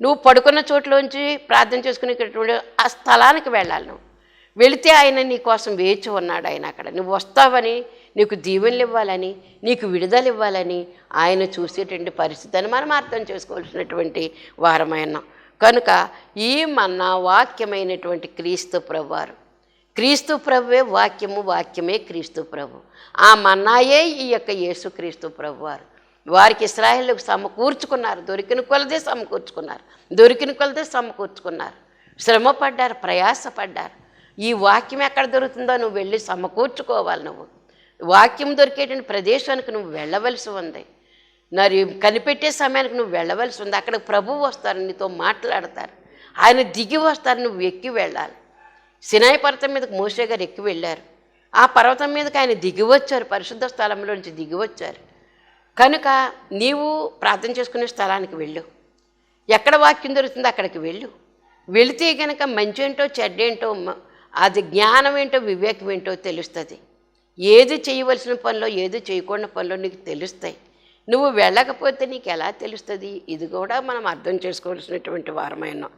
నువ్వు పడుకున్న చోట్లోంచి ప్రార్థన చేసుకునేటటువంటి ఆ స్థలానికి వెళ్ళాలి. నువ్వు వెళితే ఆయన నీ కోసం వేచి ఉన్నాడు. ఆయన అక్కడ నువ్వు వస్తావని, నీకు దీవెనలు ఇవ్వాలని, నీకు విడుదల ఇవ్వాలని ఆయన చూసేటువంటి పరిస్థితి అని మనం అర్థం చేసుకోవాల్సినటువంటి వారమైన కనుక ఈ మన్నా వాక్యమైనటువంటి క్రీస్తు ప్రభువారు. క్రీస్తు ప్రభువే వాక్యము, వాక్యమే క్రీస్తు ప్రభు. ఆ మన్నాయే ఈ యొక్క యేసు క్రీస్తు ప్రభువారు. వారికి ఇశ్రాయేలుకు సమకూర్చుకున్నారు, దొరికిన కొలదే సమకూర్చుకున్నారు, దొరికిన కొలదే సమకూర్చుకున్నారు. శ్రమపడ్డారు, ప్రయాసపడ్డారు. ఈ వాక్యం ఎక్కడ దొరుకుతుందో నువ్వు వెళ్ళి సమకూర్చుకోవాలి. నువ్వు వాక్యం దొరికేటువంటి ప్రదేశానికి నువ్వు వెళ్ళవలసి ఉంది. మరి కనిపెట్టే సమయానికి నువ్వు వెళ్ళవలసి ఉంది. అక్కడ ప్రభువు వస్తారు, నీతో మాట్లాడతారు, ఆయన దిగి వస్తారు, నువ్వు ఎక్కి వెళ్ళాలి. సినాయి పర్వతం మీదకి మోషే గారు ఎక్కి వెళ్ళారు. ఆ పర్వతం మీదకి ఆయన దిగి వచ్చారు, పరిశుద్ధ స్థలంలో నుంచి దిగి వచ్చారు. కనుక నీవు ప్రార్థన చేసుకునే స్థలానికి వెళ్ళు, ఎక్కడ వాక్యం దొరుకుతుందో అక్కడికి వెళ్ళు. వెళితే కనుక మంచి ఏంటో చెడ్డేంటో, అది జ్ఞానం ఏంటో వివేకం ఏంటో తెలుస్తుంది. ఏది చేయవలసిన పనిలో ఏది చేయకూడని పనిలో నీకు తెలుస్తాయి. నువ్వు వెళ్ళకపోతే నీకు ఎలా తెలుస్తుంది? ఇది కూడా మనం అర్థం చేసుకోవాల్సినటువంటి వారమైనా.